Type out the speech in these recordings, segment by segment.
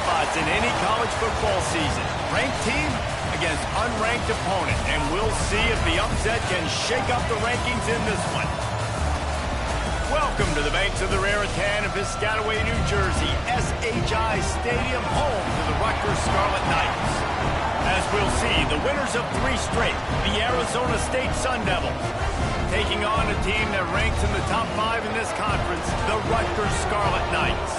spots in any college football season. Ranked team against unranked opponent, and we'll see if the upset can shake up the rankings in this one. Welcome to the banks of the Raritan in Piscataway, New Jersey, SHI Stadium, home to the Rutgers Scarlet Knights. As we'll see, the winners of 3 straight, the Arizona State Sun Devils, taking on a team that ranks in the top 5 in this conference, the Rutgers Scarlet Knights.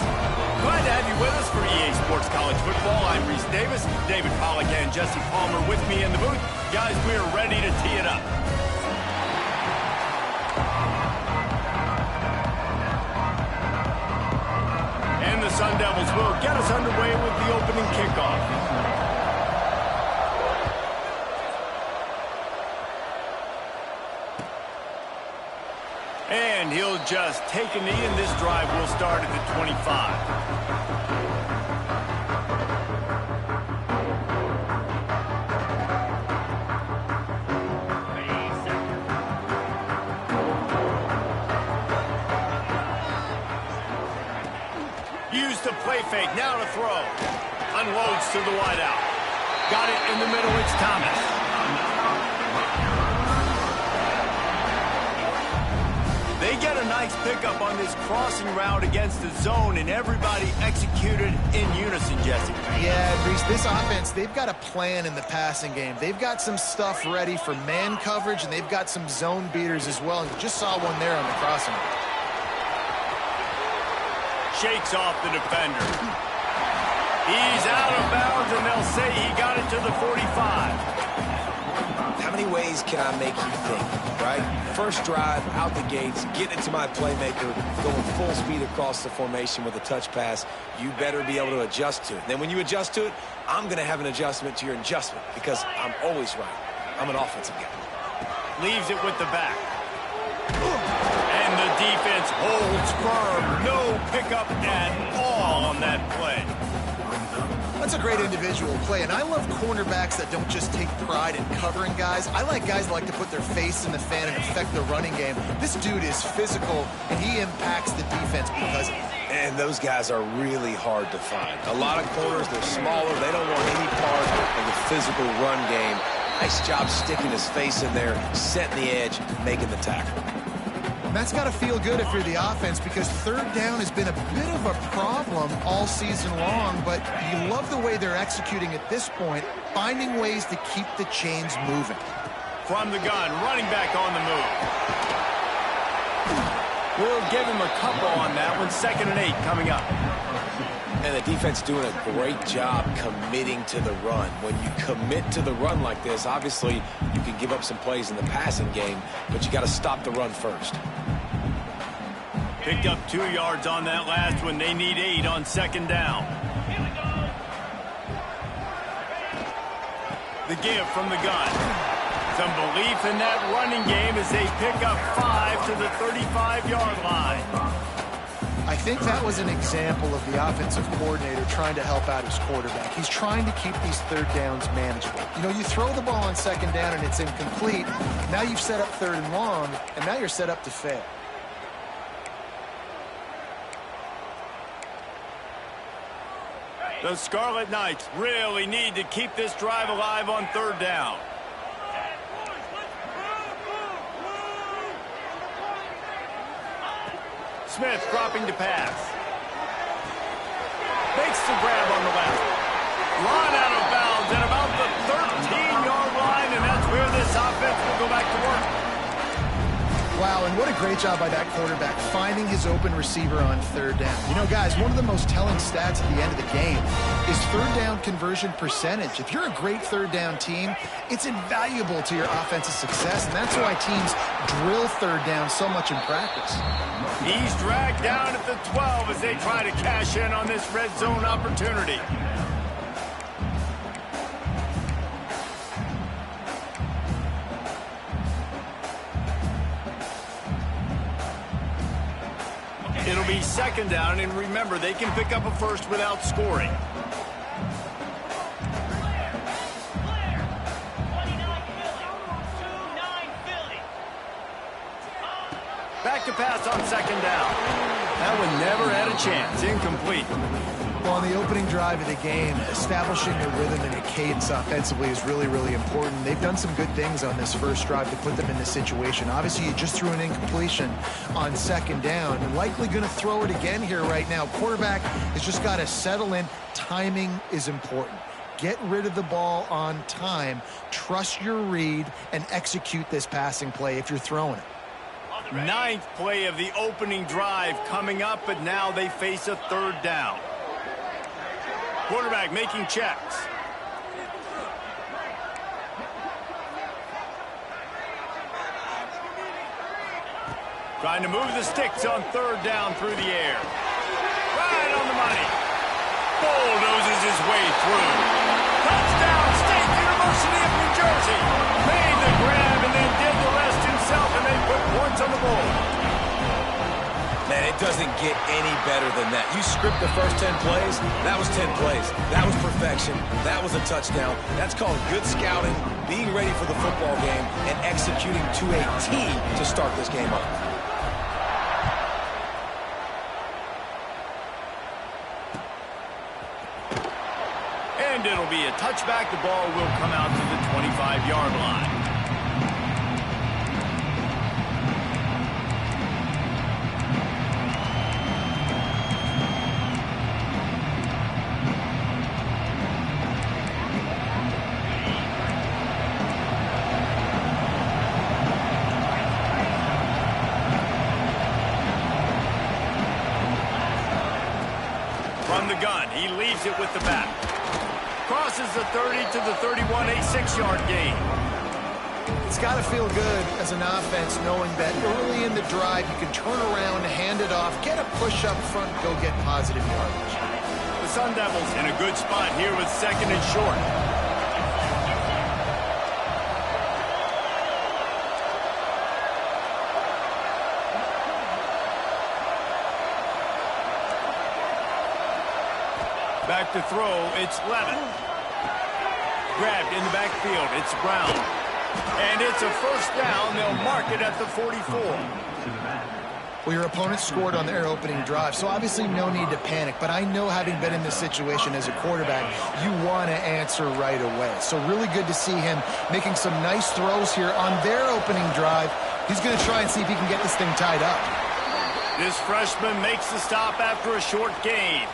Glad to have you with us for EA Sports College Football. I'm Reese Davis, David Pollack and Jesse Palmer with me in the booth. Guys, we're ready to tee it up. And the Sun Devils will get us underway with the opening kickoff. And he'll just take a knee, and this drive will start at the 25. Use the play fake, now to throw. Unloads to the wideout. Got it in the middle, it's Thomas. They get a nice pickup on this crossing route against the zone, and everybody executed in unison, Jesse. Yeah, Reese, this offense, they've got a plan in the passing game. They've got some stuff ready for man coverage, and they've got some zone beaters as well. And you just saw one there on the crossing route. Shakes off the defender. He's out of bounds, and they'll say he got it to the 45. How many ways can I make you think, right? First drive, out the gates, get into my playmaker, going full speed across the formation with a touch pass. You better be able to adjust to it. Then when you adjust to it, I'm going to have an adjustment to your adjustment because I'm always right. I'm an offensive guy. Leaves it with the back. And the defense holds firm. No pickup at all on that play. That's a great individual play, and I love cornerbacks that don't just take pride in covering guys. I like guys that like to put their face in the fan and affect the running game. This dude is physical, and he impacts the defense because of it. And those guys are really hard to find. A lot of corners, they're smaller. They don't want any part of the physical run game. Nice job sticking his face in there, setting the edge, making the tackle. That's got to feel good if you're the offense because third down has been a bit of a problem all season long, but you love the way they're executing at this point, finding ways to keep the chains moving. From the gun, running back on the move. We'll give him a couple on that one. 2nd and 8 coming up. And the defense doing a great job committing to the run. When you commit to the run like this, obviously you can give up some plays in the passing game, but you got to stop the run first. Picked up 2 yards on that last one. They need 8 on 2nd down. The give from the gun. Some belief in that running game as they pick up 5 to the 35-yard line. I think that was an example of the offensive coordinator trying to help out his quarterback. He's trying to keep these third downs manageable. You know, you throw the ball on 2nd down and it's incomplete. Now you've set up 3rd and long, and now you're set up to fail. The Scarlet Knights really need to keep this drive alive on 3rd down. Smith dropping to pass. Makes the grab on the left. Run out of bounds at about the 13-yard line, and that's where this offense will go back to work. Wow, and what a great job by that quarterback, finding his open receiver on 3rd down. You know, guys, one of the most telling stats at the end of the game is 3rd down conversion percentage. If you're a great 3rd down team, it's invaluable to your offensive success, and that's why teams drill 3rd down so much in practice. He's dragged down at the 12 as they try to cash in on this red zone opportunity. It'll be 2nd down, and remember, they can pick up a first without scoring. Back to pass on 2nd down. That one never had a chance. Incomplete. Well, on the opening drive of the game, establishing a rhythm and a cadence offensively is really, really important. They've done some good things on this first drive to put them in this situation. Obviously, you just threw an incompletion on second down and likely going to throw it again here right now. Quarterback has just got to settle in. Timing is important. Get rid of the ball on time. Trust your read and execute this passing play if you're throwing it. Ninth play of the opening drive coming up, but now they face a third down. Quarterback making checks. Trying to move the sticks on third down through the air. Right on the money. Bulldozes his way through. Touchdown, State University of New Jersey. Made the grab and then did the rest himself, and they put points on the board. Man, it doesn't get any better than that. You script the first 10 plays, that was 10 plays. That was perfection. That was a touchdown. That's called good scouting, being ready for the football game, and executing to a T to start this game up. And it'll be a touchback. The ball will come out to the 25-yard line. From the gun, he leaves it with the back. Crosses the 30 to the 31, a 6-yard gain. It's got to feel good as an offense knowing that early in the drive you can turn around, hand it off, get a push up front, go get positive yardage. The Sun Devils in a good spot here with second and short. Back to throw, it's Levin. Grabbed in the backfield, it's Brown. And it's a first down, they'll mark it at the 44. Well, your opponent scored on their opening drive, so obviously no need to panic. But I know, having been in this situation as a quarterback, you want to answer right away. So really good to see him making some nice throws here on their opening drive. He's going to try and see if he can get this thing tied up. This freshman makes the stop after a short gain.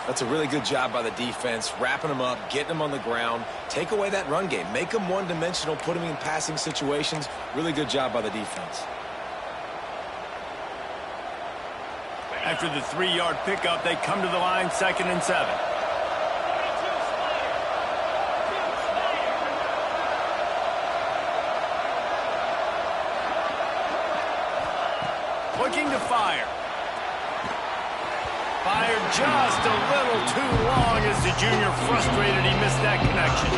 That's a really good job by the defense, wrapping them up, getting them on the ground. Take away that run game. Make them one-dimensional, put them in passing situations. Really good job by the defense. After the 3-yard pickup, they come to the line, 2nd and 7. Looking to fire. Fired just a little too long as the junior frustrated he missed that connection.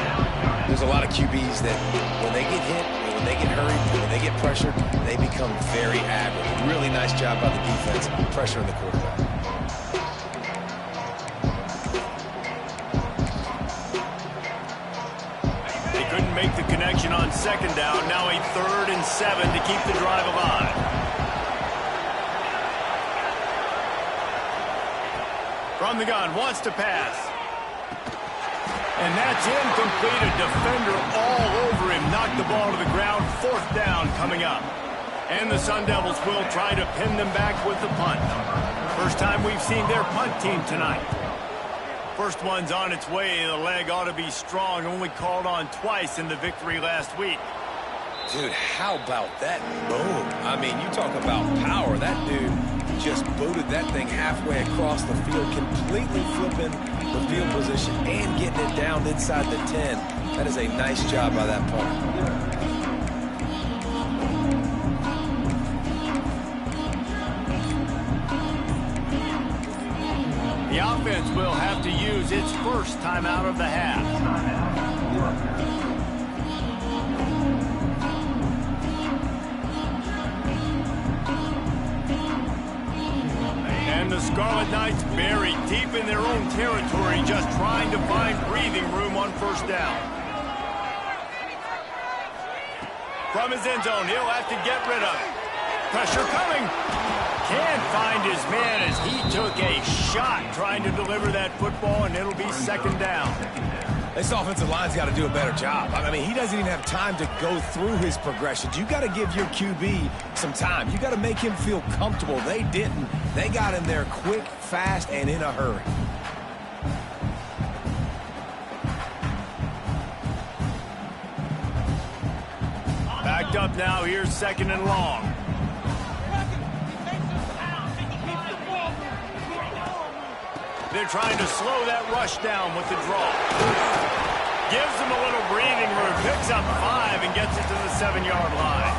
There's a lot of QBs that when they get hit, when they get hurried, when they get pressured, they become very average. Really nice job by the defense, pressuring the quarterback. They couldn't make the connection on 2nd down. Now a 3rd and 7 to keep the drive alive. From the gun, wants to pass. And that's incomplete. A defender all over him. Knocked the ball to the ground. 4th down coming up. And the Sun Devils will try to pin them back with the punt. First time we've seen their punt team tonight. First one's on its way. The leg ought to be strong. Only called on twice in the victory last week. Dude, how about that boom? I mean, you talk about power. That dude just booted that thing halfway across the field, completely flipping the field position and getting it down inside the 10. That is a nice job by that punter. The offense will have to use its first timeout of the half. And the Scarlet Knights buried deep in their own territory, just trying to find breathing room on 1st down. From his end zone, he'll have to get rid of it. Pressure coming. Can't find his man as he took a shot trying to deliver that football, and it'll be second down. This offensive line's got to do a better job. I mean, he doesn't even have time to go through his progressions. You got to give your QB some time. You got to make him feel comfortable. They didn't. They got him there quick, fast, and in a hurry. Backed up now. Here's second and long. They're trying to slow that rush down with the draw. Gives them a little breathing room. Picks up 5 and gets it to the 7-yard line.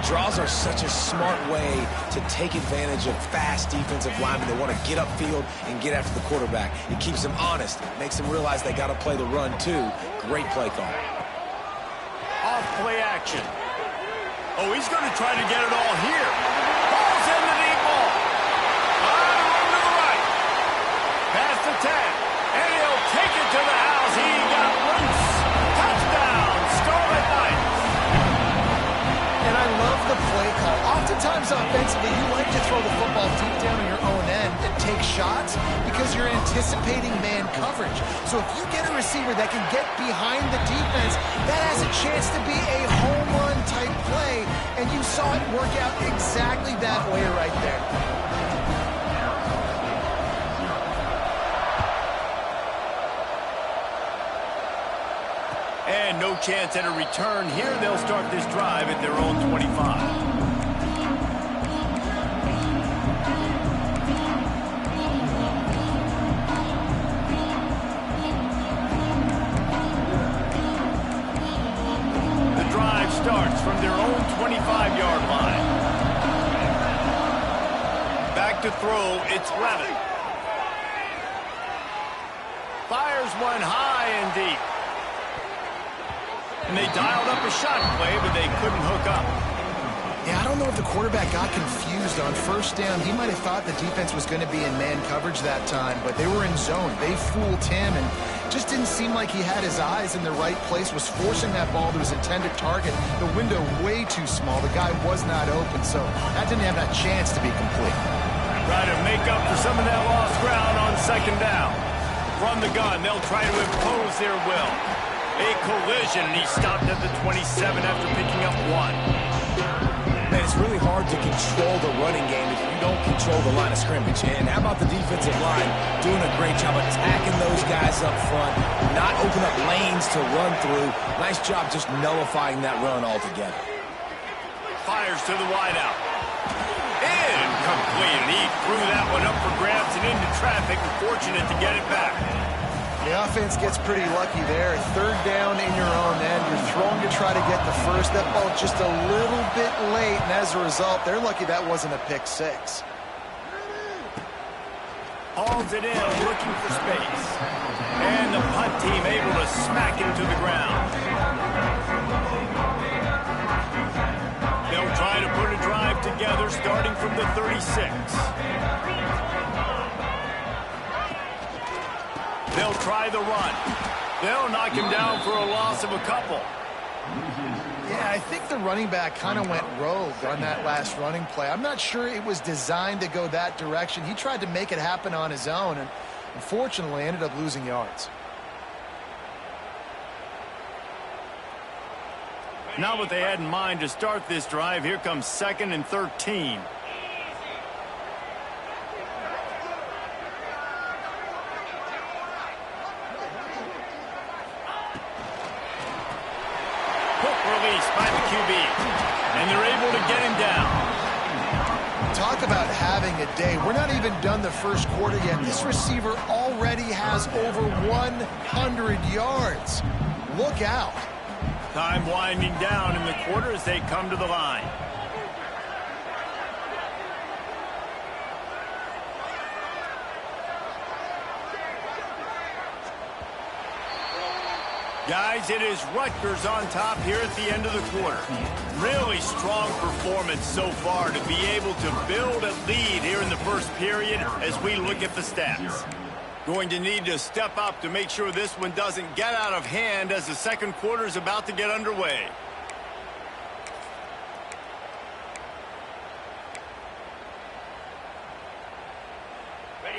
Draws are such a smart way to take advantage of fast defensive linemen. They want to get upfield and get after the quarterback. It keeps them honest. Makes them realize they got to play the run, too. Great play call. Off play action. Oh, he's going to try to get it all here. Ball's in the deep ball. To the right. Past the 10. And he'll take it to the house. He got loose. Touchdown. Scarlet Knights. And I love the play call. Oftentimes offensively, you like to throw the football deep down on your own end and take shots because you're anticipating man coverage. So if you get a receiver that can get behind the defense, that has a chance to be a home run type play, and you saw it work out exactly that way right there. And no chance at a return here. They'll start this drive at their own 25. Starts from their own 25-yard line. Back to throw, it's Levin. Fires one high and deep. And they dialed up a shot play, but they couldn't hook up. Yeah, I don't know if the quarterback got confused on first down. He might have thought the defense was going to be in man coverage that time, but they were in zone. They fooled him and just didn't seem like he had his eyes in the right place, was forcing that ball to his intended target. The window way too small. The guy was not open, so that didn't have that chance to be complete. Try to make up for some of that lost ground on second down. From the gun, they'll try to impose their will. A collision, and he stopped at the 27 after picking up 1. Man, it's really hard to control the running game if you don't control the line of scrimmage. And how about the defensive line doing a great job attacking those guys up front, not open up lanes to run through. Nice job just nullifying that run altogether. Fires to the wideout. Incomplete, and he threw that one up for grabs and into traffic, and fortunate to get it back. The offense gets pretty lucky there. Third down in your own end. You're throwing to try to get the first. That ball just a little bit late, and as a result, they're lucky that wasn't a pick 6. Hauls it in, looking for space. And the punt team able to smack him to the ground. They'll try to put a drive together, starting from the 36. They'll try the run. They'll knock him down for a loss of a couple. Yeah, I think the running back kind of went rogue on that last running play. I'm not sure it was designed to go that direction. He tried to make it happen on his own, and unfortunately ended up losing yards. Not what they had in mind to start this drive. Here comes 2nd and 13. Release by the QB, and they're able to get him down. Talk about having a day. We're not even done the first quarter yet. This receiver already has over 100 yards. Look out. Time winding down in the quarter as they come to the line. Guys, it is Rutgers on top here at the end of the quarter. Really strong performance so far to be able to build a lead here in the first period as we look at the stats. Going to need to step up to make sure this one doesn't get out of hand as the second quarter is about to get underway.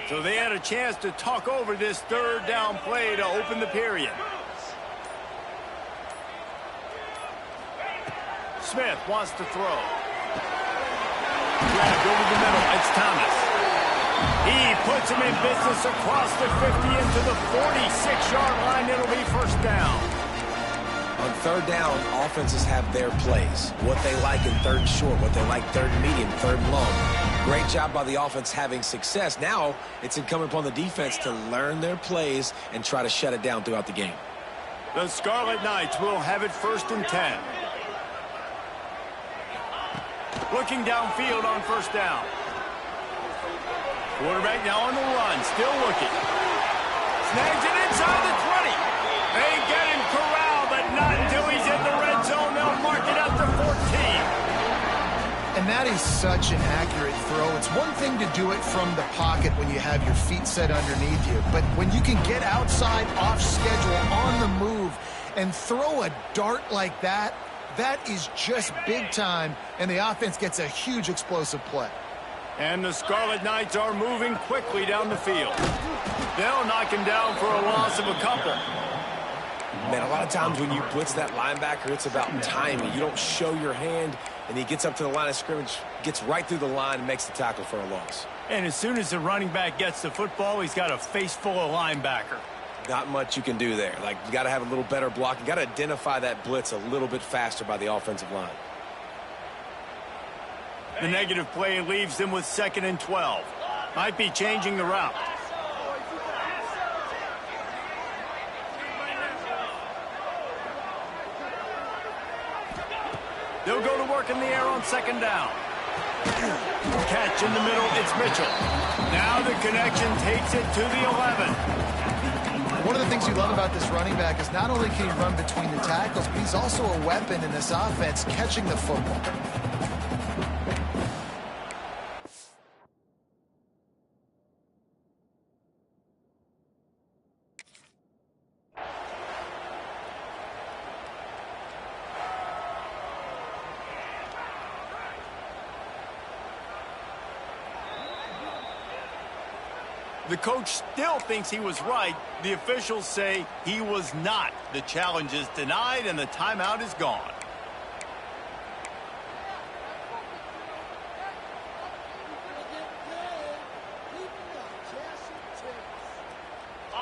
So they had a chance to talk over this third down play to open the period. Smith wants to throw. Grabbed over the middle. It's Thomas. He puts him in business across the 50 into the 46-yard line. It'll be first down. On third down, offenses have their plays. What they like in third and short, what they like third and medium, third and long. Great job by the offense having success. Now it's incumbent upon the defense to learn their plays and try to shut it down throughout the game. The Scarlet Knights will have it 1st and 10. Looking downfield on first down. Quarterback now on the run, still looking. Snags it inside the 20. They get him corralled, but not until he's in the red zone. They'll mark it up to 14. And that is such an accurate throw. It's one thing to do it from the pocket when you have your feet set underneath you, but when you can get outside, off schedule, on the move, and throw a dart like that, that is just big time, and the offense gets a huge explosive play. And the Scarlet Knights are moving quickly down the field. They'll knock him down for a loss of a couple. Man, a lot of times when you blitz that linebacker, it's about timing. You don't show your hand, and he gets up to the line of scrimmage, gets right through the line, and makes the tackle for a loss. And as soon as the running back gets the football, he's got a face full of linebacker. Not much you can do there. Like, you got to have a little better block. You got to identify that blitz a little bit faster by the offensive line. The negative play leaves them with 2nd and 12. Might be changing the route. They'll go to work in the air on 2nd down. Catch in the middle, it's Mitchell. Now the connection takes it to the 11. One of the things you love about this running back is not only can he run between the tackles, but he's also a weapon in this offense, catching the football. The coach still thinks he was right. The officials say he was not. The challenge is denied, and the timeout is gone.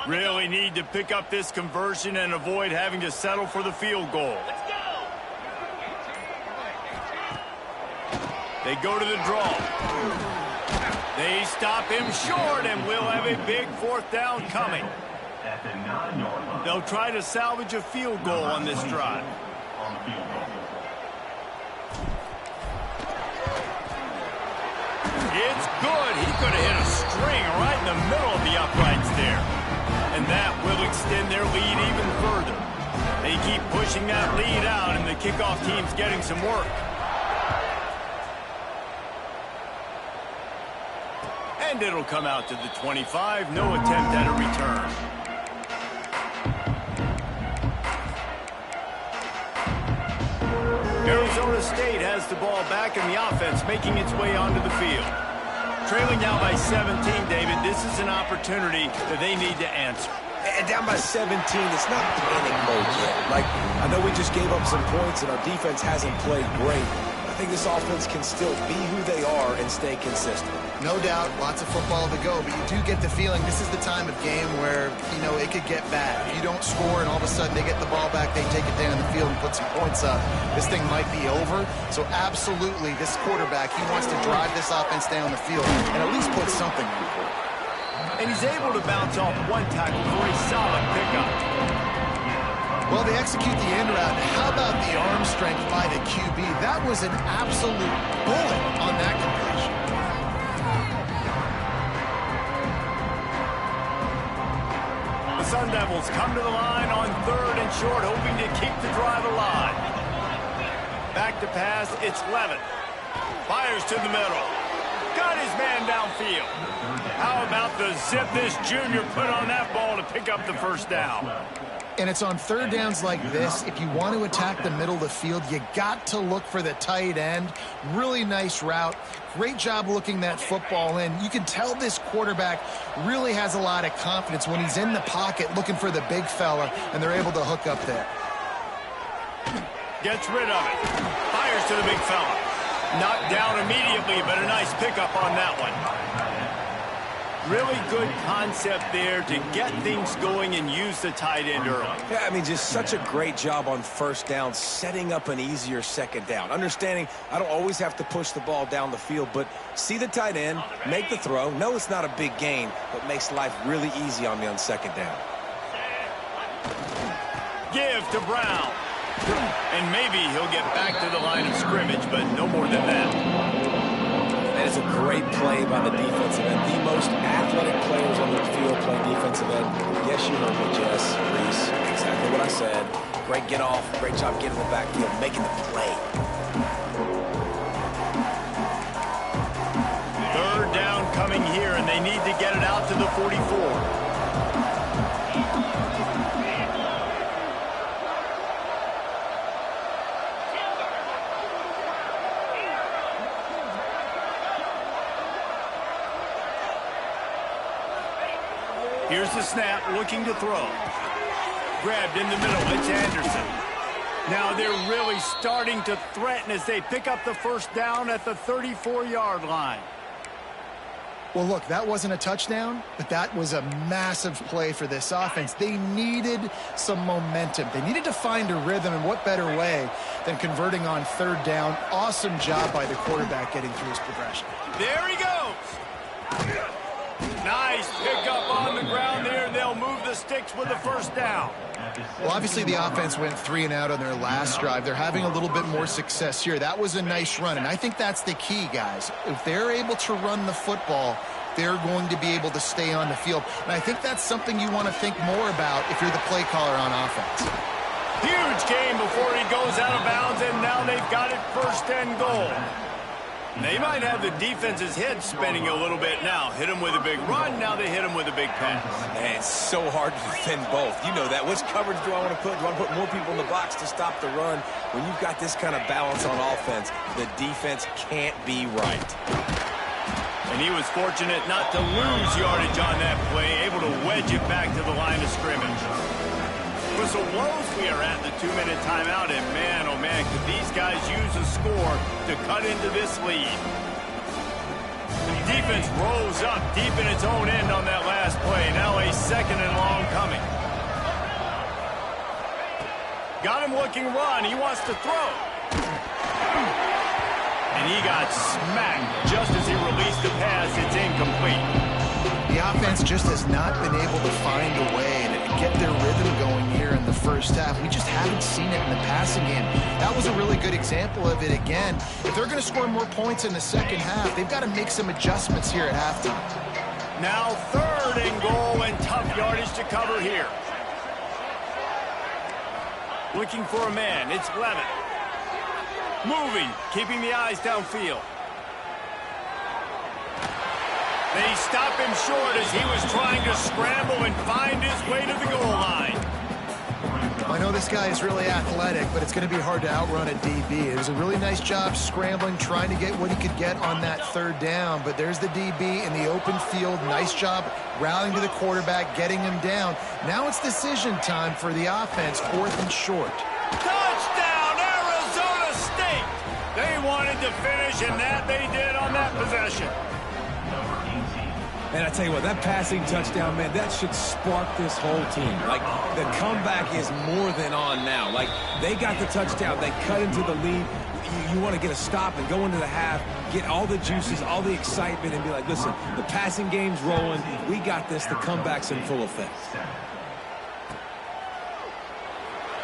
Really need to pick up this conversion and avoid having to settle for the field goal. They go to the draw. They stop him short, and we'll have a big 4th down coming. They'll try to salvage a field goal on this drive. It's good. He could have hit a string right in the middle of the uprights there. And that will extend their lead even further. They keep pushing that lead out, and the kickoff team's getting some work. And it'll come out to the 25. No attempt at a return. Arizona State has the ball back, and the offense making its way onto the field. Trailing now by 17, David. This is an opportunity that they need to answer. And down by 17, it's not panic mode yet. Like, I know we just gave up some points, and our defense hasn't played great. I think this offense can still be who they are and stay consistent. No doubt, lots of football to go, but you do get the feeling this is the time of game where, you know, it could get bad. If you don't score and all of a sudden they get the ball back, they take it down the field and put some points up, this thing might be over. So absolutely, this quarterback, he wants to drive this offense down the field and at least put something on the board. And he's able to bounce off one tackle for a solid pickup. Well, they execute the end route. How about the arm strength by the QB? That was an absolute bullet on that completion. The Sun Devils come to the line on 3rd and short, hoping to keep the drive alive. Back to pass, it's Levitt. Fires to the middle. Got his man downfield. How about the zip this junior put on that ball to pick up the 1st down? And it's on third downs like this. If you want to attack the middle of the field, you got to look for the tight end. Really nice route. Great job looking that football in. You can tell this quarterback really has a lot of confidence when he's in the pocket looking for the big fella, and they're able to hook up there. Gets rid of it. Fires to the big fella. Knocked down immediately, but a nice pickup on that one. Really good concept there to get things going and use the tight end early. Yeah, I mean, just such a great job on first down, setting up an easier second down. Understanding I don't always have to push the ball down the field, but see the tight end, make the throw. No, it's not a big gain, but makes life really easy on me on second down. Give to Brown. And maybe he'll get back to the line of scrimmage, but no more than that. That is a great play by the defensive end. The most athletic players on the field play defensive end. Yes, you heard me, Jess, Reese. Exactly what I said. Great get off. Great job getting in the backfield, making the play. Third down coming here, and they need to get it out to the 44. Here's the snap, looking to throw. Grabbed in the middle, it's Anderson. Now they're really starting to threaten as they pick up the first down at the 34-yard line. Well, look, that wasn't a touchdown, but that was a massive play for this offense. They needed some momentum. They needed to find a rhythm, and what better way than converting on third down. Awesome job by the quarterback getting through his progression. There he goes. Nice pickup on the ground there. They'll move the sticks with the first down. Well, obviously the offense went 3 and out on their last drive. They're having a little bit more success here. That was a nice run, and I think that's the key, guys. If they're able to run the football, they're going to be able to stay on the field. And I think that's something you want to think more about if you're the play caller on offense. Huge game before he goes out of bounds, and now they've got it first and goal. They might have the defense's head spinning a little bit now. Hit him with a big run, now they hit him with a big pass. Man, it's so hard to defend both. You know that. Which coverage do I want to put? Do I want to put more people in the box to stop the run? When you've got this kind of balance on offense, the defense can't be right. And he was fortunate not to lose yardage on that play, able to wedge it back to the line of scrimmage. Whistle blows, we are at the 2-minute timeout, and man, oh man, could these guys use a score to cut into this lead. Defense rose up deep in its own end on that last play. Now a second and long coming. Got him looking run. He wants to throw. And he got smacked just as he released the pass. It's incomplete. The offense just has not been able to find a way to get their rhythm going here in the first half. We just haven't seen it in the passing game. That was a really good example of it again. If they're going to score more points in the second half, they've got to make some adjustments here at halftime. Now third and goal, and tough yardage to cover here. Looking for a man. It's Levitt. Moving, keeping the eyes downfield. They stop him short as he was trying to scramble and find his way to the goal line. I know this guy is really athletic, but it's going to be hard to outrun a DB. It was a really nice job scrambling, trying to get what he could get on that third down. But there's the DB in the open field. Nice job rallying to the quarterback, getting him down. Now it's decision time for the offense, 4th and short. Touchdown, Arizona State! They wanted to finish, and that they did on that possession. And I tell you what, that passing touchdown, man, that should spark this whole team. Like, the comeback is more than on now. Like, they got the touchdown. They cut into the lead. You want to get a stop and go into the half, get all the juices, all the excitement, and be like, listen, the passing game's rolling. We got this. The comeback's in full effect.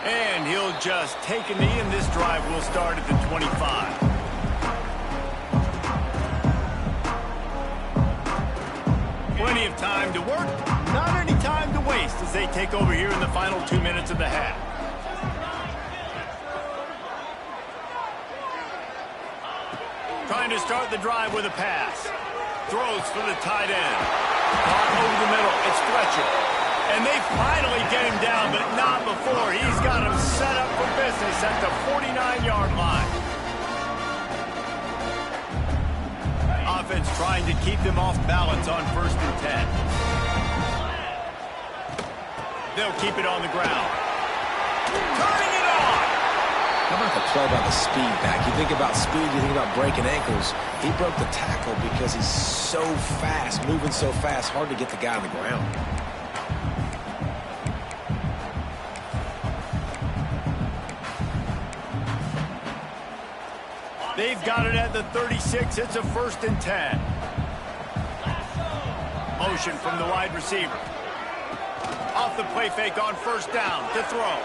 And he'll just take a knee, and this drive will start at the 25. Plenty of time to work, not any time to waste as they take over here in the final 2 minutes of the half. Trying to start the drive with a pass. Throws for the tight end. Caught over the middle. It's Fletcher. And they finally get him down, but not score. He's got him set up for business at the 49-yard line. Offense trying to keep them off balance on 1st and 10. They'll keep it on the ground. Turning it on. How about the play by the speed back? You think about speed, you think about breaking ankles. He broke the tackle because he's so fast, moving so fast, hard to get the guy on the ground. They've got it at the 36. It's a 1st and 10. Motion from the wide receiver. Off the play fake on 1st down to throw.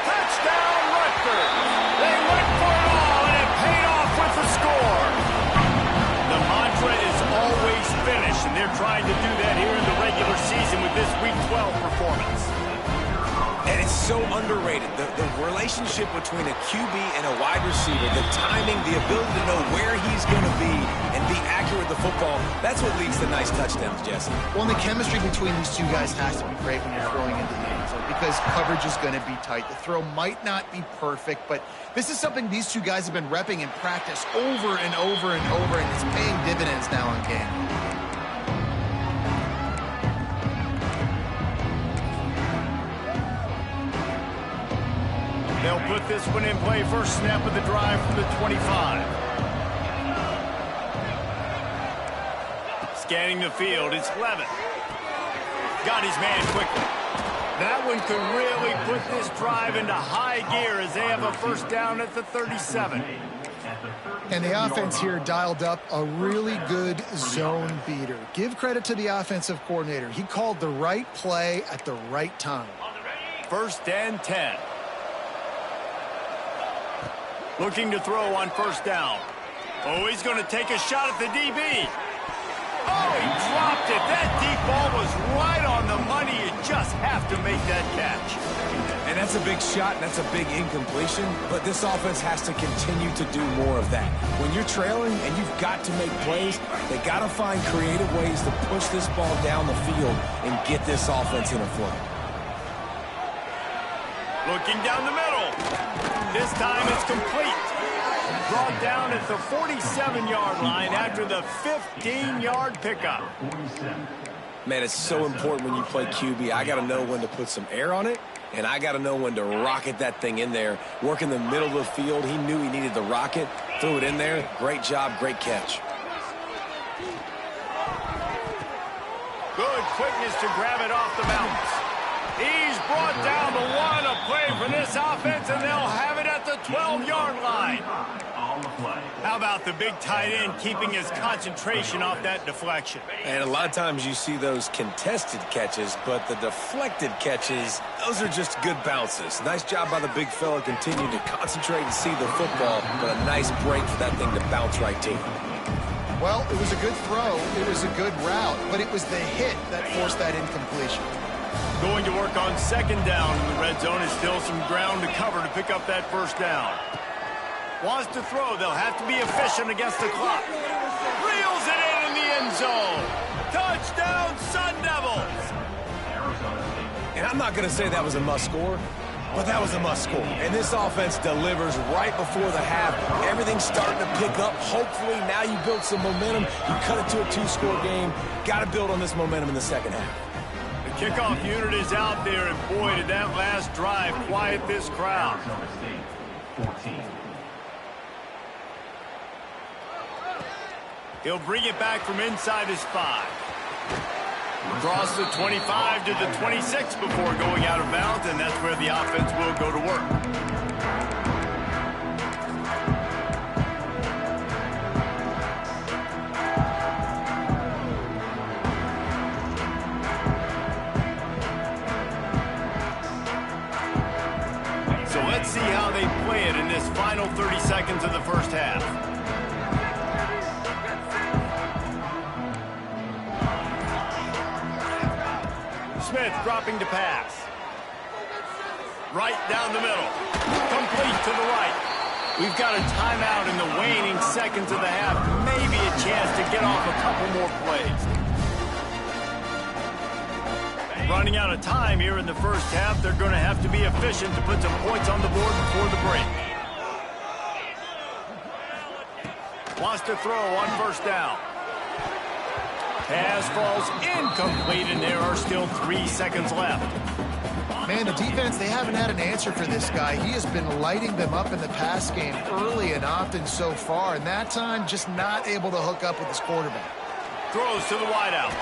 Touchdown, Rutgers! They went for it all, and it paid off with the score. The mantra is always finish, and they're trying to do that here in the regular season with this Week 12 performance. And it's so underrated. The relationship between a QB and a wide receiver, the timing, the ability to know where he's going to be and be accurate with the football, that's what leads to nice touchdowns, Jesse. Well, and the chemistry between these two guys has to be great when you're throwing into the end zone because coverage is going to be tight. The throw might not be perfect, but this is something these two guys have been repping in practice over and over and over, and it's paying dividends now on game. They'll put this one in play. First snap of the drive from the 25. Scanning the field, it's Levin. Got his man quickly. That one could really put this drive into high gear as they have a 1st down at the 37. And the offense here dialed up a really good zone beater. Give credit to the offensive coordinator. He called the right play at the right time. 1st and 10. Looking to throw on 1st down. Oh, he's going to take a shot at the DB. Oh, he dropped it. That deep ball was right on the money. You just have to make that catch. And that's a big shot, and that's a big incompletion, but this offense has to continue to do more of that. When you're trailing and you've got to make plays, they got to find creative ways to push this ball down the field and get this offense in a flow. Looking down the middle. This time it's complete. Brought down at the 47-yard line after the 15-yard pickup. Man, it's so important when you play QB. I got to know when to put some air on it, and I got to know when to rocket that thing in there. Work in the middle of the field. He knew he needed the rocket. Threw it in there. Great job, great catch. Good quickness to grab it off the bounce. He's brought down the one. A play for this offense, and they'll have it at the 12-yard line. How about the big tight end keeping his concentration off that deflection? And a lot of times you see those contested catches, but the deflected catches, those are just good bounces. Nice job by the big fella continuing to concentrate and see the football, but a nice break for that thing to bounce right to him. Well, it was a good throw. It was a good route, but it was the hit that forced that incompletion. Going to work on 2nd down in the red zone. Is still some ground to cover to pick up that 1st down. Wants to throw. They'll have to be efficient against the clock. Reels it in the end zone. Touchdown, Sun Devils. And I'm not going to say that was a must score, but that was a must score. And this offense delivers right before the half. Everything's starting to pick up. Hopefully now you build some momentum. You cut it to a 2-score game. Got to build on this momentum in the 2nd half. Kickoff unit is out there, and boy, did that last drive quiet this crowd. He'll bring it back from inside his 5. Cross the 25 to the 26 before going out of bounds, and that's where the offense will go to work. Let's see how they play it in this final 30 seconds of the 1st half. Smith dropping to pass. Right down the middle. Complete to the right. We've got a timeout in the waning seconds of the half. Maybe a chance to get off a couple more plays. Running out of time here in the first half. They're going to have to be efficient to put some points on the board before the break. Wants to throw on first down. Pass falls incomplete, and there are still 3 seconds left. Man, the defense, they haven't had an answer for this guy. He has been lighting them up in the pass game early and often so far, and that time just not able to hook up with his quarterback. Throws to the wideout.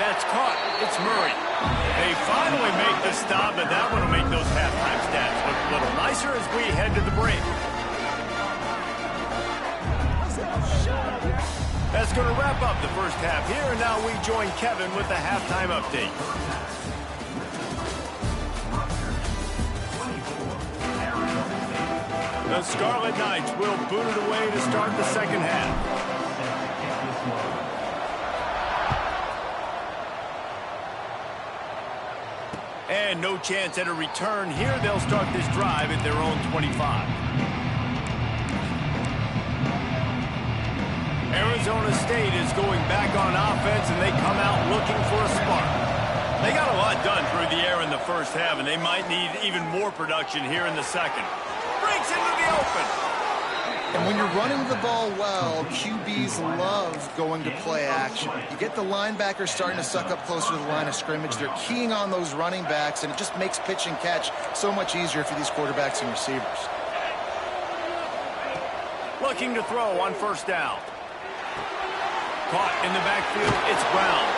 That's caught. It's Murray. They finally make the stop, but that one will make those halftime stats look a little nicer as we head to the break. That's going to wrap up the first half here, and now we join Kevin with the halftime update. The Scarlet Knights will boot it away to start the second half. And no chance at a return here. They'll start this drive at their own 25. Arizona State is going back on offense, and they come out looking for a spark. They got a lot done through the air in the first half, and they might need even more production here in the second. Breaks into the open. And when you're running the ball well, QBs love going to play action. You get the linebackers starting to suck up closer to the line of scrimmage. They're keying on those running backs, and it just makes pitch and catch so much easier for these quarterbacks and receivers. Looking to throw on first down. Caught in the backfield, it's Brown.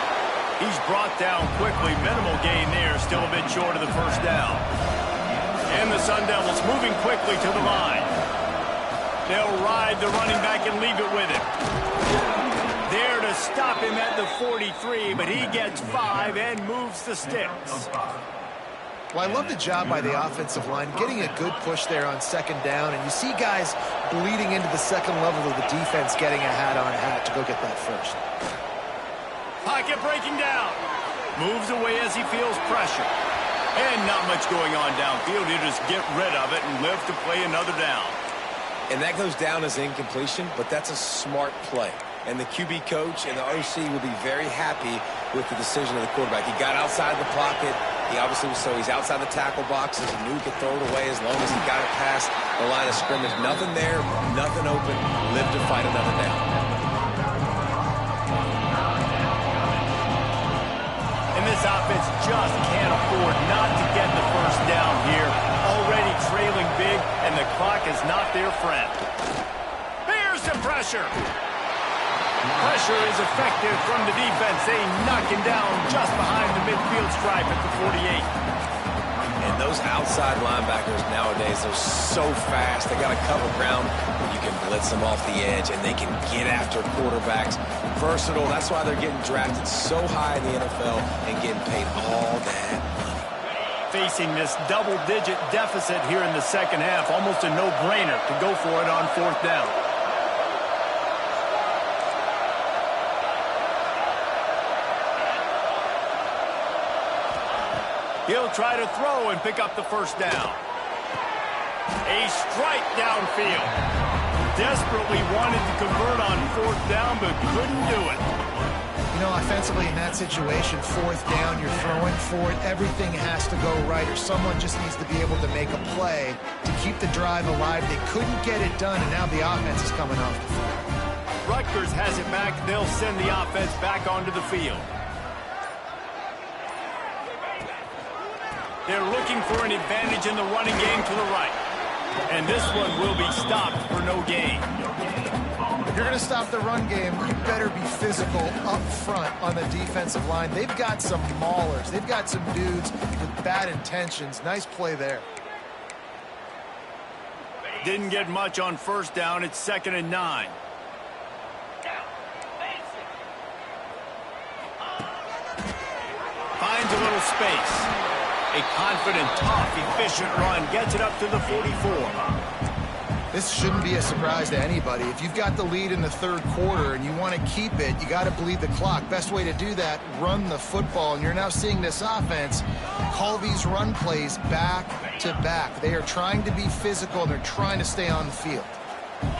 He's brought down quickly. Minimal gain there, still a bit short of the first down. And the Sun Devils moving quickly to the line. They'll ride the running back and leave it with him. There to stop him at the 43, but he gets 5 and moves the sticks. Well, I love the job by the offensive line, getting a good push there on second down, and you see guys bleeding into the second level of the defense getting a hat-on-hat to go get that first. Pocket breaking down. Moves away as he feels pressure. And not much going on downfield. He'll just get rid of it and live to play another down. And that goes down as incompletion, but that's a smart play. And the QB coach and the OC will be very happy with the decision of the quarterback. He got outside the pocket. He obviously was, so he's outside the tackle boxes. He knew he could throw it away as long as he got it past the line of scrimmage. Nothing there, nothing open. Live to fight another down. And this offense just can't afford not to get the first down here. Already trailing big, and the clock is not their friend. Here's the pressure. Pressure is effective from the defense. They knock him down just behind the midfield stripe at the 48. And those outside linebackers nowadays, they're so fast. They got to cover ground. You can blitz them off the edge, and they can get after quarterbacks. Versatile. That's why they're getting drafted so high in the NFL and getting paid all that money. Facing this double-digit deficit here in the second half, almost a no-brainer to go for it on fourth down. He'll try to throw and pick up the first down. A strike downfield. Desperately wanted to convert on fourth down, but couldn't do it. You know, offensively in that situation, fourth down, you're throwing for it. Everything has to go right, or someone just needs to be able to make a play to keep the drive alive. They couldn't get it done, and now the offense is coming off the field. Rutgers has it back. They'll send the offense back onto the field. They're looking for an advantage in the running game to the right. And this one will be stopped for no gain. If you're going to stop the run game, you better be physical up front on the defensive line. They've got some maulers. They've got some dudes with bad intentions. Nice play there. Didn't get much on first down. It's 2nd and 9. Finds a little space. A confident, tough, efficient run gets it up to the 44. This shouldn't be a surprise to anybody. If you've got the lead in the third quarter and you want to keep it, you got to bleed the clock. Best way to do that, run the football. And you're now seeing this offense call these run plays back to back. They are trying to be physical, and they're trying to stay on the field.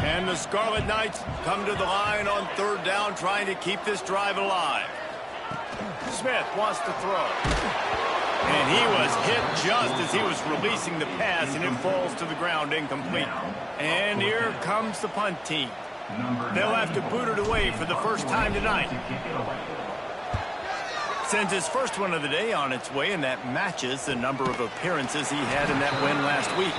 And the Scarlet Knights come to the line on third down, trying to keep this drive alive. Smith wants to throw. And he was hit just as he was releasing the pass, and it falls to the ground incomplete. And here comes the punt team. They'll have to boot it away for the first time tonight. Sends his first one of the day on its way, and that matches the number of appearances he had in that win last week.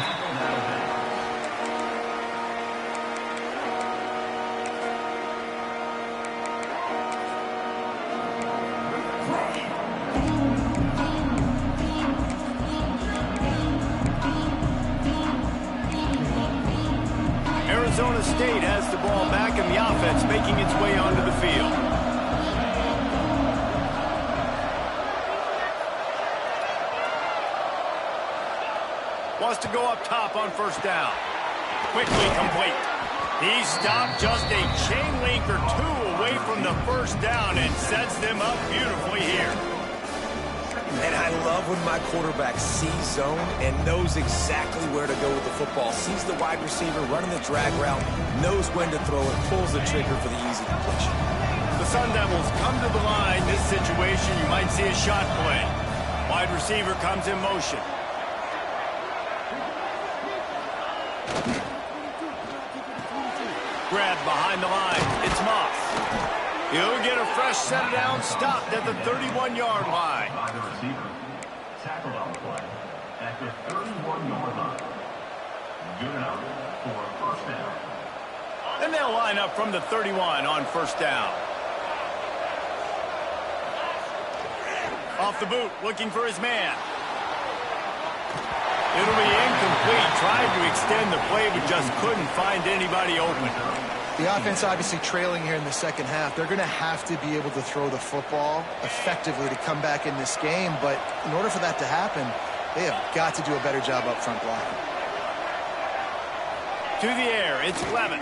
Arizona State has the ball back, and the offense making its way onto the field. Wants to go up top on first down. Quickly complete. He stopped just a chain link or two away from the first down and sets them up beautifully here. And I love when my quarterback sees zone and knows exactly where to go with the football. Sees the wide receiver running the drag route, knows when to throw it, pulls the trigger for the easy completion. The Sun Devils come to the line. This situation, you might see a shot play. Wide receiver comes in motion. Grab behind the line. It's Moss. He'll get a fresh set down, stopped at the 31-yard line. Tackled on the play at the 31-yard line. Good enough for a first down. And they'll line up from the 31 on first down. Off the boot, looking for his man. It'll be incomplete. Tried to extend the play, but just couldn't find anybody open. The offense obviously trailing here in the second half. They're going to have to be able to throw the football effectively to come back in this game. But in order for that to happen, they have got to do a better job up front blocking. To the air, it's Levin.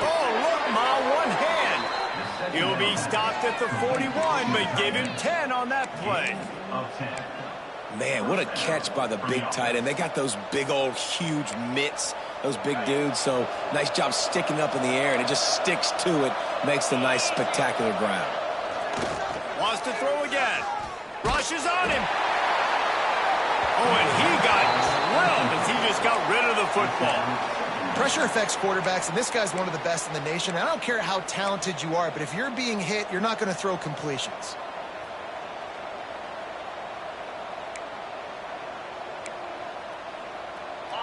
Oh, look, Ma, one hand. He'll be stopped at the 41, but give him 10 on that play. Man, what a catch by the big tight end. They got those big old huge mitts, those big dudes, so nice job sticking up in the air, and it just sticks to it, makes the nice spectacular ground. Wants to throw again. Rushes on him. Oh, and he got drilled as he just got rid of the football. Pressure affects quarterbacks, and this guy's one of the best in the nation. I don't care how talented you are, but if you're being hit, you're not going to throw completions.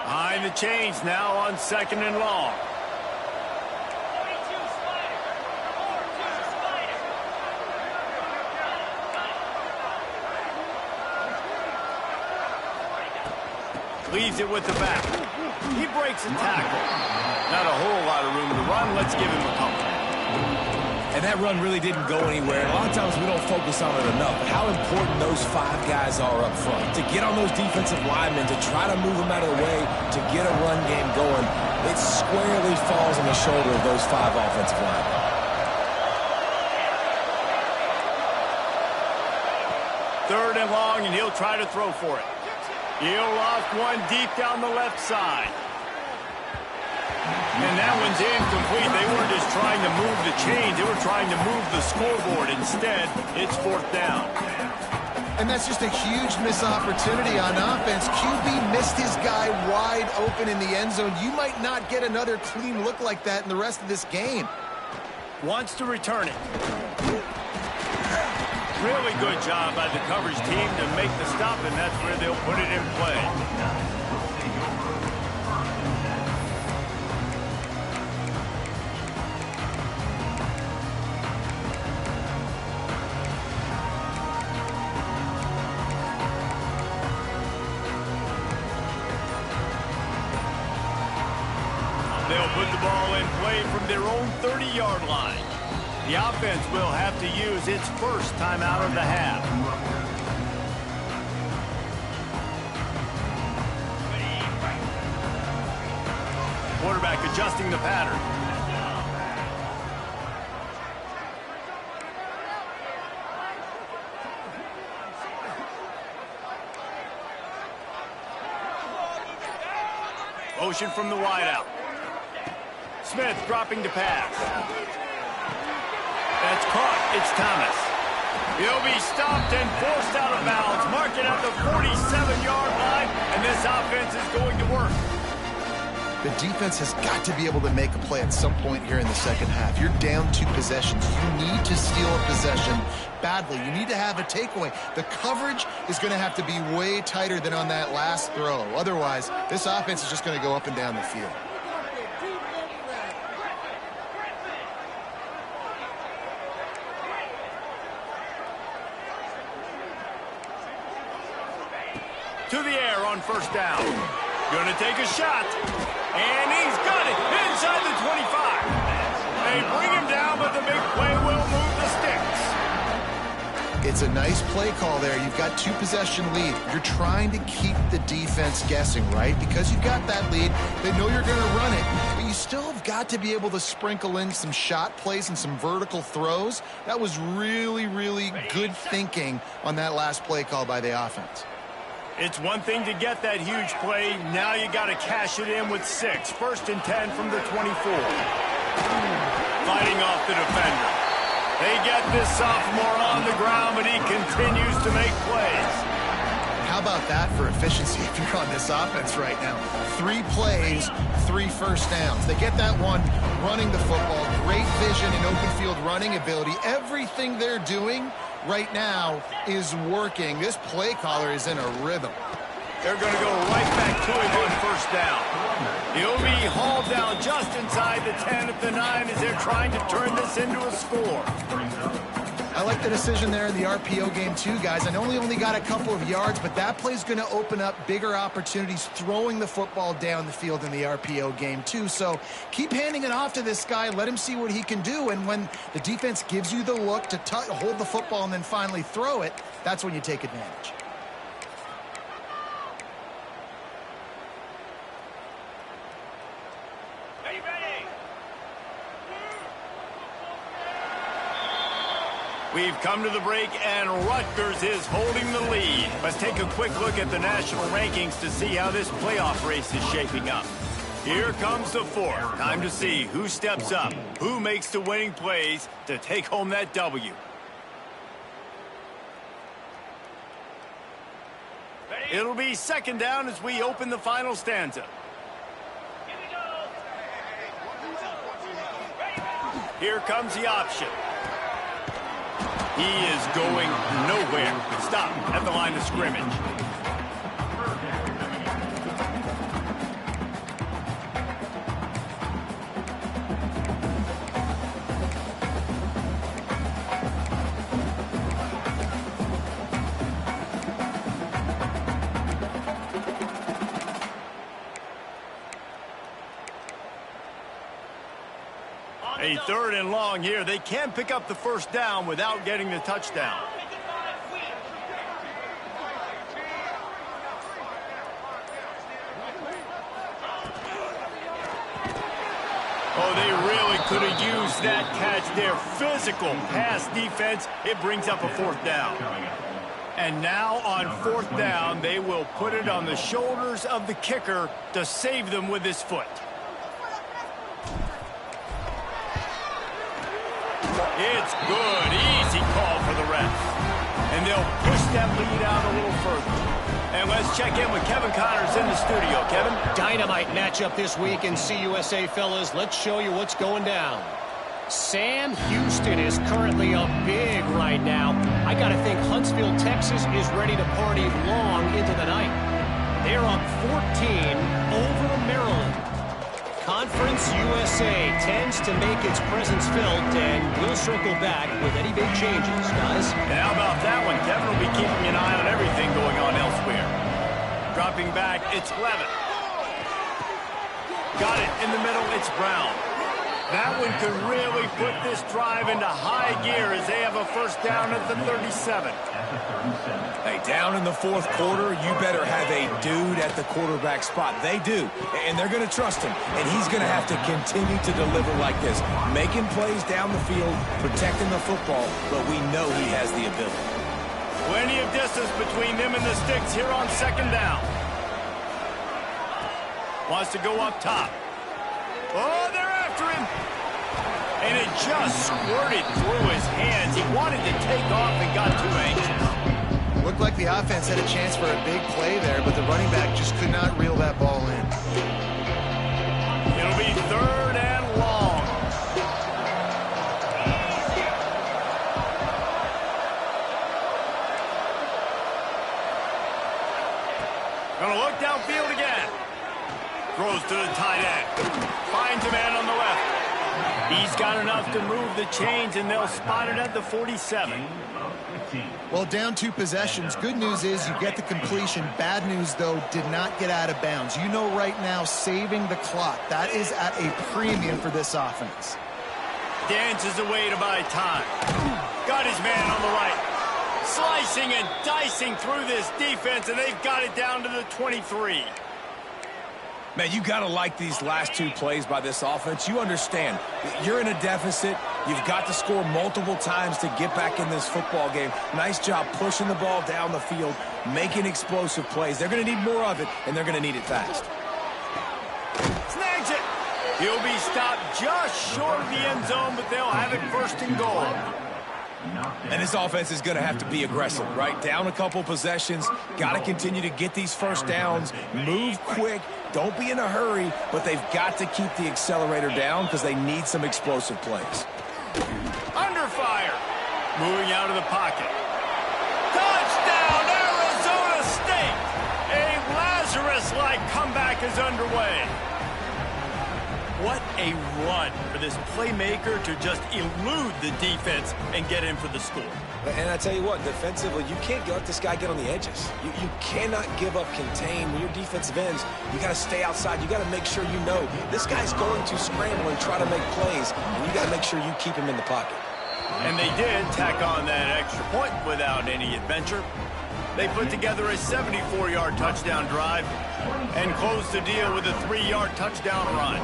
Behind the chains now on 2nd and long. Leaves it with the back. He breaks a tackle. Not a whole lot of room to run. Let's give him a couple. And that run really didn't go anywhere. A lot of times we don't focus on it enough, but how important those 5 guys are up front. To get on those defensive linemen, to try to move them out of the way, to get a run game going, it squarely falls on the shoulder of those 5 offensive linemen. Third and long, and he'll try to throw for it. He'll loft one deep down the left side. And that one's incomplete. They weren't just trying to move the chains. They were trying to move the scoreboard. Instead, it's 4th down. And that's just a huge missed opportunity on offense. QB missed his guy wide open in the end zone. You might not get another clean look like that in the rest of this game. Wants to return it. Really good job by the coverage team to make the stop, and that's where they'll put it in play. They'll put the ball in play from their own 30-yard line. The offense will have to use its first timeout of the half. Quarterback adjusting the pattern. Motion from the wideout. Smith dropping to pass. That's caught. It's Thomas. He'll be stopped and forced out of bounds. Mark it at the 47-yard line, and this offense is going to work. The defense has got to be able to make a play at some point here in the second half. You're down 2 possessions. You need to steal a possession badly. You need to have a takeaway. The coverage is going to have to be way tighter than on that last throw. Otherwise, this offense is just going to go up and down the field. To the air on first down. Gonna take a shot. And he's got it inside the 25. They bring him down, but the big play will move the sticks. It's a nice play call there. You've got 2 possession lead. You're trying to keep the defense guessing, right? Because you've got that lead, they know you're going to run it, but you still have got to be able to sprinkle in some shot plays and some vertical throws. That was really, really good thinking on that last play call by the offense. It's one thing to get that huge play. Now you got to cash it in with 6. First and 10 from the 24. Fighting off the defender. They get this sophomore on the ground, but he continues to make plays. How about that for efficiency if you're on this offense right now? 3 plays, 3 first downs. They get that one running the football. Great vision and open field running ability. Everything they're doing right now is working. This play caller is in a rhythm. They're going to go right back to him on first down. He'll be hauled down just inside the 10 at the 9 as they're trying to turn this into a score. I like the decision there in the RPO game too, guys. I know he only got a couple of yards, but that play's going to open up bigger opportunities throwing the football down the field in the RPO game too. So keep handing it off to this guy. Let him see what he can do. And when the defense gives you the look to hold the football and then finally throw it, that's when you take advantage. We've come to the break, and Rutgers is holding the lead. Let's take a quick look at the national rankings to see how this playoff race is shaping up. Here comes the 4th. Time to see who steps up, who makes the winning plays to take home that W. It'll be second down as we open the final stanza. Here comes the option. He is going nowhere. Stop at the line of scrimmage. A 3rd and long here. They can pick up the first down without getting the touchdown. Oh, they really could have used that catch there. Physical pass defense. It brings up a 4th down. And now on 4th down, they will put it on the shoulders of the kicker to save them with his foot. It's good. Easy call for the refs. And they'll push that lead out a little further. And let's check in with Kevin Connors in the studio. Kevin? Dynamite matchup this week in CUSA, fellas. Let's show you what's going down. Sam Houston is currently up big right now. I got to think Huntsville, Texas is ready to party long into the night. They're up 14 over Maryland. Conference USA tends to make its presence felt, and we'll circle back with any big changes, guys. And how about that one? Kevin will be keeping an eye on everything going on elsewhere. Dropping back, it's Levitt. Got it in the middle, it's Brown. That one could really put this drive into high gear as they have a first down at the 37. Hey, down in the 4th quarter, you better have a dude at the quarterback spot. They do, and they're going to trust him, and he's going to have to continue to deliver like this, making plays down the field, protecting the football, but we know he has the ability. Plenty of distance between them and the sticks here on second down. Wants to go up top. Oh, they're after him. And it just squirted through his hands. He wanted to take off and got too anxious. Looked like the offense had a chance for a big play there, but the running back just could not reel that ball in. It'll be 3rd and long. Gonna look downfield again. Throws to the tight end. Finds a man on the left. He's got enough to move the chains, and they'll spot it at the 47. Well, down 2 possessions. Good news is you get the completion. Bad news, though, did not get out of bounds. You know right now, saving the clock, that is at a premium for this offense. Dances away to buy time. Got his man on the right. Slicing and dicing through this defense, and they've got it down to the 23. Man, you got to like these last 2 plays by this offense. You understand, you're in a deficit. You've got to score multiple times to get back in this football game. Nice job pushing the ball down the field, making explosive plays. They're going to need more of it, and they're going to need it fast. Snags it. He'll be stopped just short of the end zone, but they'll have it 1st and goal. And this offense is going to have to be aggressive, right? Down a couple possessions. Got to continue to get these first downs. Move quick. Don't be in a hurry, but they've got to keep the accelerator down because they need some explosive plays. Under fire. Moving out of the pocket. Touchdown, Arizona State. A Lazarus-like comeback is underway. What a run for this playmaker to just elude the defense and get in for the score. And I tell you what, defensively, you can't let this guy get on the edges. You cannot give up contain. When your defensive ends, you got to stay outside. You got to make sure you know this guy's going to scramble and try to make plays, and you got to make sure you keep him in the pocket. And they did tack on that extra point without any adventure. They put together a 74-yard touchdown drive and closed the deal with a 3-yard touchdown run.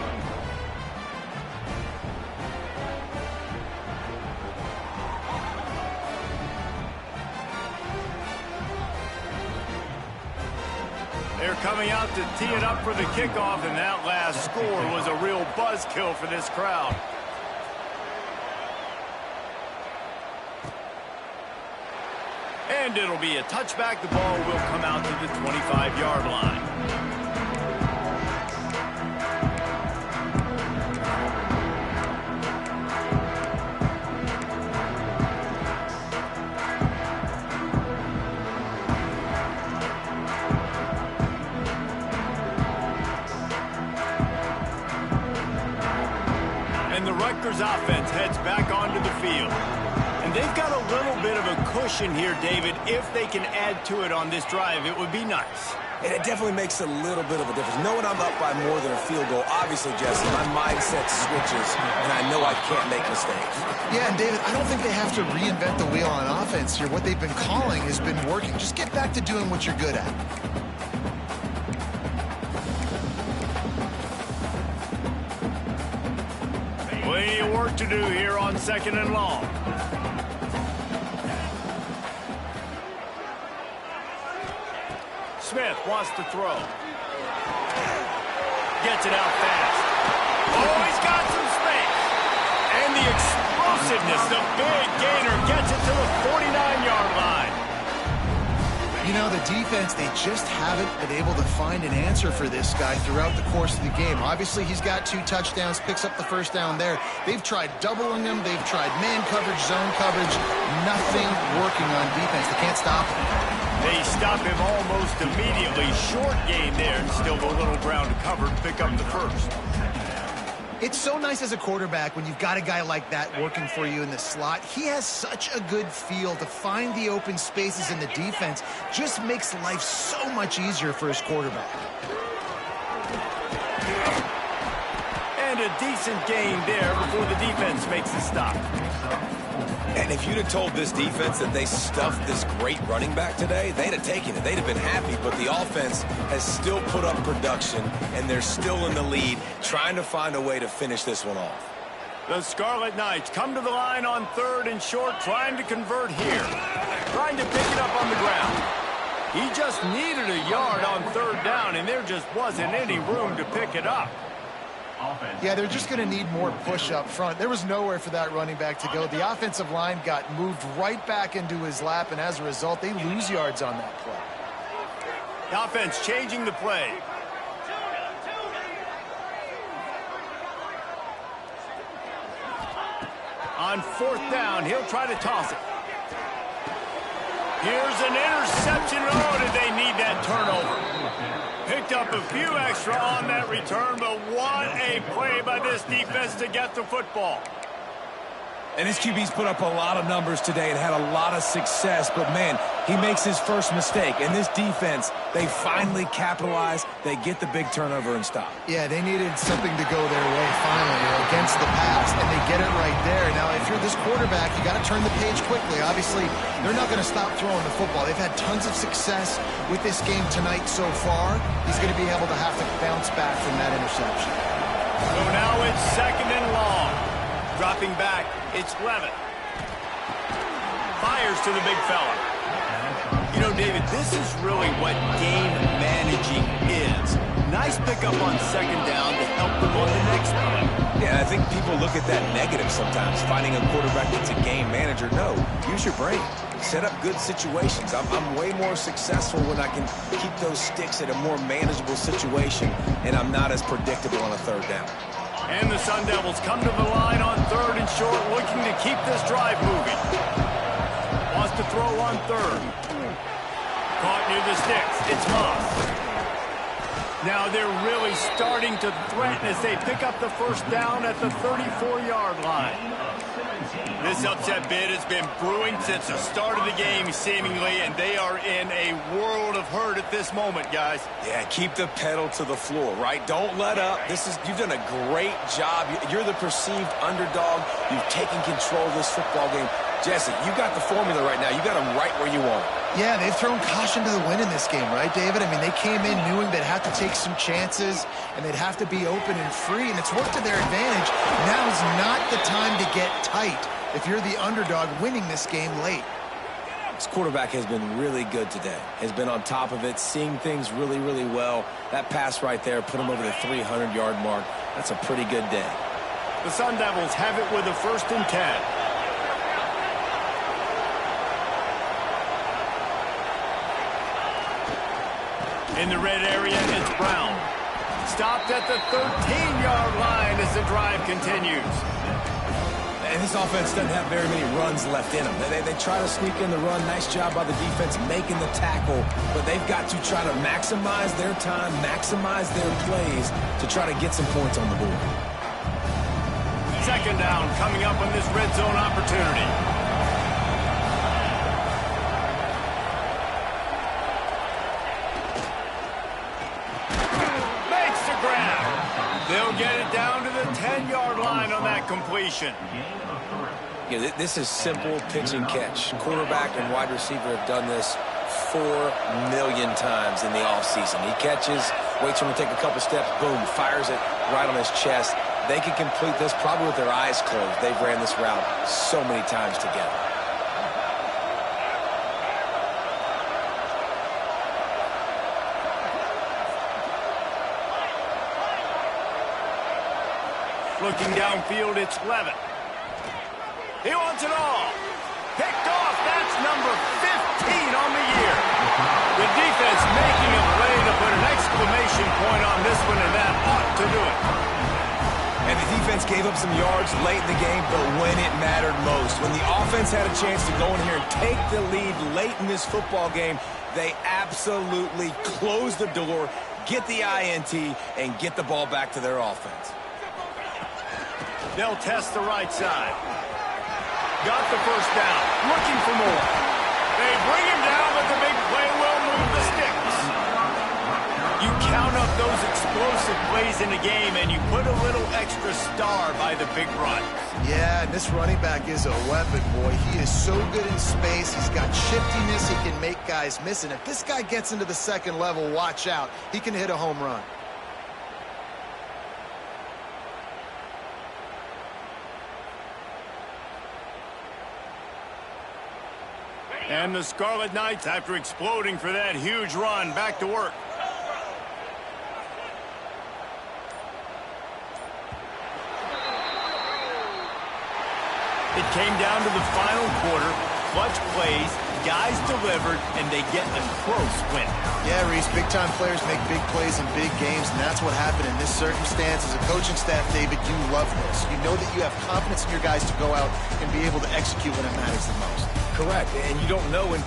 They're coming out to tee it up for the kickoff, and that last score was a real buzzkill for this crowd. And it'll be a touchback. The ball will come out to the 25-yard line. And the Rutgers offense heads back onto the field. And they've got a little bit of a cushion here, David. If they can add to it on this drive, it would be nice. And it definitely makes a little bit of a difference. Knowing I'm up by more than a field goal, obviously, Jesse, my mindset switches, and I know I can't make mistakes. Yeah, and David, I don't think they have to reinvent the wheel on offense here. What they've been calling has been working. Just get back to doing what you're good at. Plenty of work to do here on 2nd and long. Smith wants to throw. Gets it out fast. Oh, he's got some space. And the explosiveness, the big gainer, gets it to the 49-yard line. You know, the defense, they just haven't been able to find an answer for this guy throughout the course of the game. Obviously, he's got 2 touchdowns, picks up the first down there. They've tried doubling him. They've tried man coverage, zone coverage. Nothing working on defense. They can't stop him. They stop him almost immediately. Short gain there, and still a little ground to cover to pick up the first. It's so nice as a quarterback when you've got a guy like that working for you in the slot. He has such a good feel to find the open spaces in the defense. Just makes life so much easier for his quarterback. And a decent gain there before the defense makes the stop. And if you'd have told this defense that they stuffed this great running back today, they'd have taken it. They'd have been happy, but the offense has still put up production, and they're still in the lead, trying to find a way to finish this one off. The Scarlet Knights come to the line on 3rd and short, trying to convert here. Trying to pick it up on the ground. He just needed a yard on 3rd down, and there just wasn't any room to pick it up. Yeah, they're just going to need more push up front. There was nowhere for that running back to go. The offensive line got moved right back into his lap, and as a result, they lose yards on that play. The offense changing the play. On 4th down, he'll try to toss it. Here's an interception. Oh, did they need that turnover? Picked up a few extra on that return, but what a play by this defense to get the football. And his QB's put up a lot of numbers today and had a lot of success, but man, he makes his first mistake. And this defense, they finally capitalize. They get the big turnover and stop. Yeah, they needed something to go their way finally against the pass, and they get it right there. Now, if you're this quarterback, you got to turn the page quickly. Obviously, they're not going to stop throwing the football. They've had tons of success with this game tonight so far. He's going to be able to have to bounce back from that interception. So now it's 2nd and long. Dropping back, it's Levitt. Fires to the big fella. You know, David, this is really what game managing is. Nice pickup on 2nd down to help them on the next play. Yeah, I think people look at that negative sometimes, finding a quarterback that's a game manager. No, use your brain. Set up good situations. I'm way more successful when I can keep those sticks at a more manageable situation, and I'm not as predictable on a 3rd down. And the Sun Devils come to the line on 3rd and short, looking to keep this drive moving. Wants to throw on 3rd. Caught near the sticks. It's Moss. Now they're really starting to threaten as they pick up the 1st down at the 34-yard line. This upset bid has been brewing since the start of the game, seemingly, and they are in a world of hurt at this moment, guys. Yeah, keep the pedal to the floor, right? Don't let up. You've done a great job. You're the perceived underdog. You've taken control of this football game. Jesse, you got the formula right now. You got them right where you want them. Yeah, they've thrown caution to the wind in this game, right, David? I mean, they came in knowing they'd have to take some chances, and they'd have to be open and free, and it's worked to their advantage. Now's not the time to get tight if you're the underdog winning this game late. This quarterback has been really good today. Has been on top of it, seeing things really, really well. That pass right there put him over the 300-yard mark. That's a pretty good day. The Sun Devils have it with a 1st and 10. In the red area, it's Brown. Stopped at the 13-yard line as the drive continues. And this offense doesn't have very many runs left in them. They try to sneak in the run. Nice job by the defense making the tackle. But they've got to try to maximize their time, maximize their plays to try to get some points on the board. 2nd down coming up on this red zone opportunity. They'll get it down to the 10-yard line on that completion. Yeah, this is simple pitch and catch. Quarterback and wide receiver have done this 4 million times in the offseason. He catches, waits for him to take a couple steps, boom, fires it right on his chest. They can complete this probably with their eyes closed. They've ran this route so many times together. Looking downfield, it's Levitt. He wants it all. Picked off. That's number 15 on the year. The defense making a play to put an exclamation point on this one, and that ought to do it. And the defense gave up some yards late in the game, but when it mattered most, when the offense had a chance to go in here and take the lead late in this football game, they absolutely closed the door, get the INT, and get the ball back to their offense. They'll test the right side. Got the 1st down. Looking for more. They bring him down, but the big play will move the sticks. You count up those explosive plays in the game, and you put a little extra star by the big run. Yeah, and this running back is a weapon, boy. He is so good in space. He's got shiftiness. He can make guys miss. And if this guy gets into the 2nd level, watch out. He can hit a home run. And the Scarlet Knights, after exploding for that huge run, back to work. It came down to the final quarter. Clutch plays, guys delivered, and they get a close win. Yeah, Reese, big-time players make big plays in big games, and that's what happened in this circumstance. As a coaching staff, David, you love this. You know that you have confidence in your guys to go out and be able to execute when it matters the most. Correct, and you don't know when